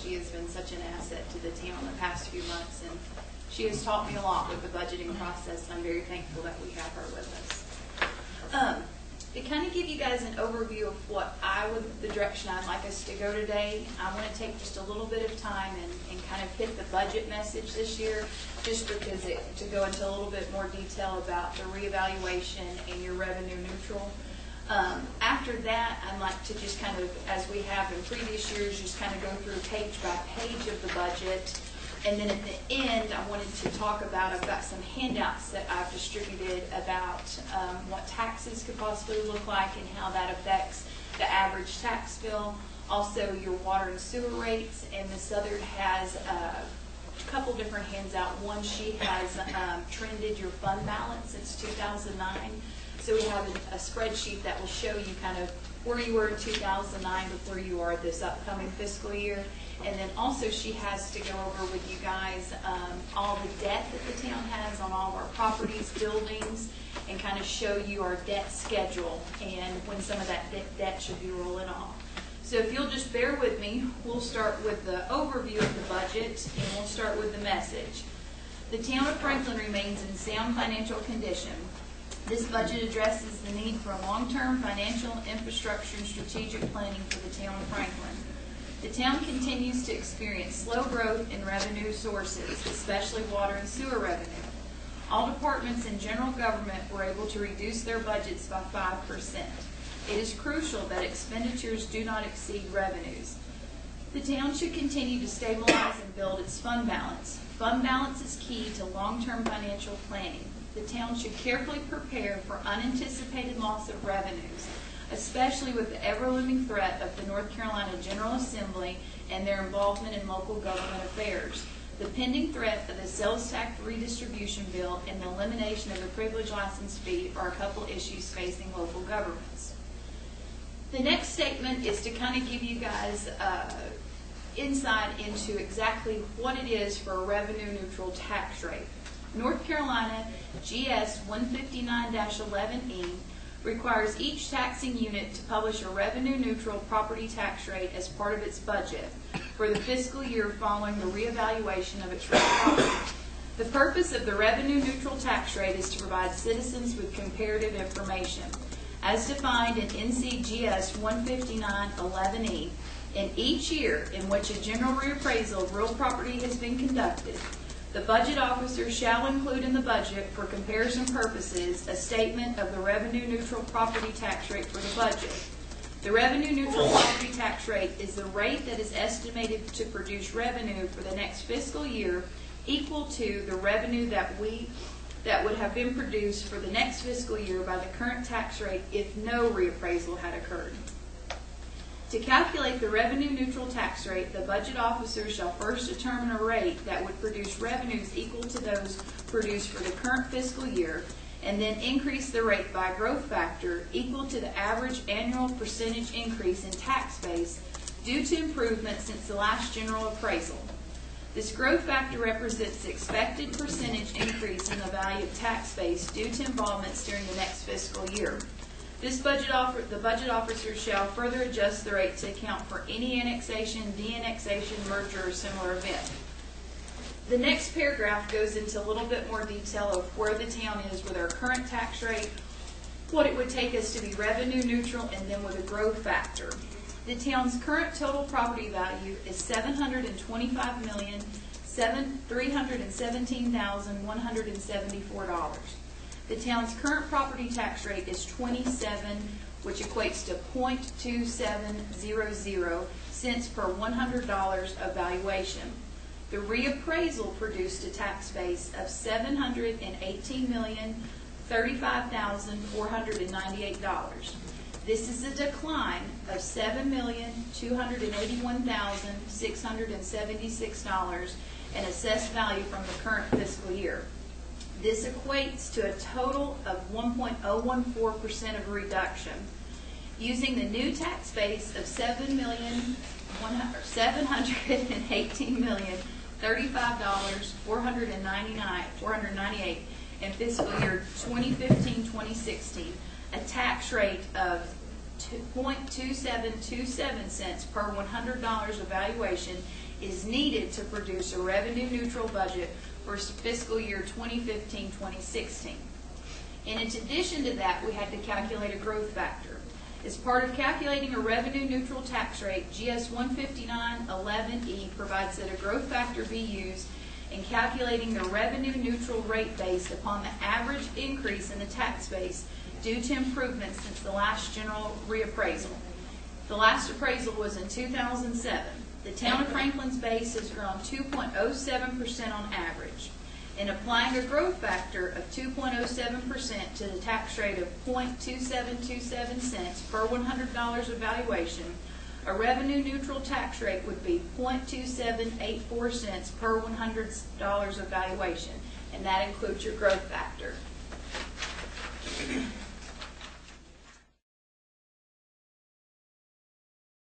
She has been such an asset to the town the past few months, and she has taught me a lot with the budgeting process, and I'm very thankful that we have her with us. To kind of give you guys an overview of the direction I'd like us to go today, I want to take just a little bit of time and kind of hit the budget message this year, just because to go into a little bit more detail about the reevaluation and your revenue neutral. After that, I'd like to just kind of, as we have in previous years, just kind of go through page by page of the budget. And then at the end, I wanted to talk about, I've got some handouts that I've distributed about what taxes could possibly look like and how that affects the average tax bill. Also, your water and sewer rates. And Ms. Southard has a couple different hands-out. One, she has trended your fund balance since 2009. So we have a spreadsheet that will show you kind of where you were in 2009 with where you are this upcoming fiscal year. And then also she has to go over with you guys all the debt that the town has on all of our properties, buildings, and kind of show you our debt schedule and when some of that debt should be rolling off. So if you'll just bear with me, we'll start with the overview of the budget, and we'll start with the message. The town of Franklin remains in sound financial condition. This budget addresses the need for long-term financial infrastructure and strategic planning for the town of Franklin. The town continues to experience slow growth in revenue sources, especially water and sewer revenue. All departments in general government were able to reduce their budgets by 5%. It is crucial that expenditures do not exceed revenues. The town should continue to stabilize and build its fund balance. Fund balance is key to long-term financial planning. The town should carefully prepare for unanticipated loss of revenues, especially with the ever-looming threat of the North Carolina General Assembly and their involvement in local government affairs. The pending threat of the sales tax redistribution bill and the elimination of the privilege license fee are a couple issues facing local governments. The next statement is to kind of give you guys insight into exactly what it is for a revenue neutral tax rate. North Carolina GS 159-11E requires each taxing unit to publish a revenue-neutral property tax rate as part of its budget for the fiscal year following the reevaluation of its real property. The purpose of the revenue-neutral tax rate is to provide citizens with comparative information. As defined in NCGS 159-11E, in each year in which a general reappraisal of real property has been conducted, the budget officer shall include in the budget, for comparison purposes, a statement of the revenue-neutral property tax rate for the budget. The revenue-neutral property tax rate is the rate that is estimated to produce revenue for the next fiscal year equal to the revenue that would have been produced for the next fiscal year by the current tax rate if no reappraisal had occurred. To calculate the revenue-neutral tax rate, the budget officer shall first determine a rate that would produce revenues equal to those produced for the current fiscal year, and then increase the rate by a growth factor equal to the average annual percentage increase in tax base due to improvements since the last general appraisal. This growth factor represents the expected percentage increase in the value of tax base due to involvements during the next fiscal year. The budget officer shall further adjust the rate to account for any annexation, de-annexation, merger, or similar event. The next paragraph goes into a little bit more detail of where the town is with our current tax rate, what it would take us to be revenue neutral, and then with a growth factor. The town's current total property value is $725,317,174. The town's current property tax rate is 27, which equates to 0.2700 cents per $100 of valuation. The reappraisal produced a tax base of $718,035,498. This is a decline of $7,281,676 in assessed value from the current fiscal year. This equates to a total of 1.014% of reduction. Using the new tax base of $718,035,498 in fiscal year 2015-2016, a tax rate of 0.2727 cents per $100 of valuation is needed to produce a revenue-neutral budget for fiscal year 2015-2016. In addition to that, we had to calculate a growth factor. As part of calculating a revenue-neutral tax rate, GS 15911E provides that a growth factor be used in calculating the revenue-neutral rate based upon the average increase in the tax base due to improvements since the last general reappraisal. The last appraisal was in 2007. The town of Franklin's base has grown 2.07% on average. In applying a growth factor of 2.07% to the tax rate of 0.2727 cents per $100 of valuation, a revenue-neutral tax rate would be 0.2784 cents per $100 of valuation, and that includes your growth factor.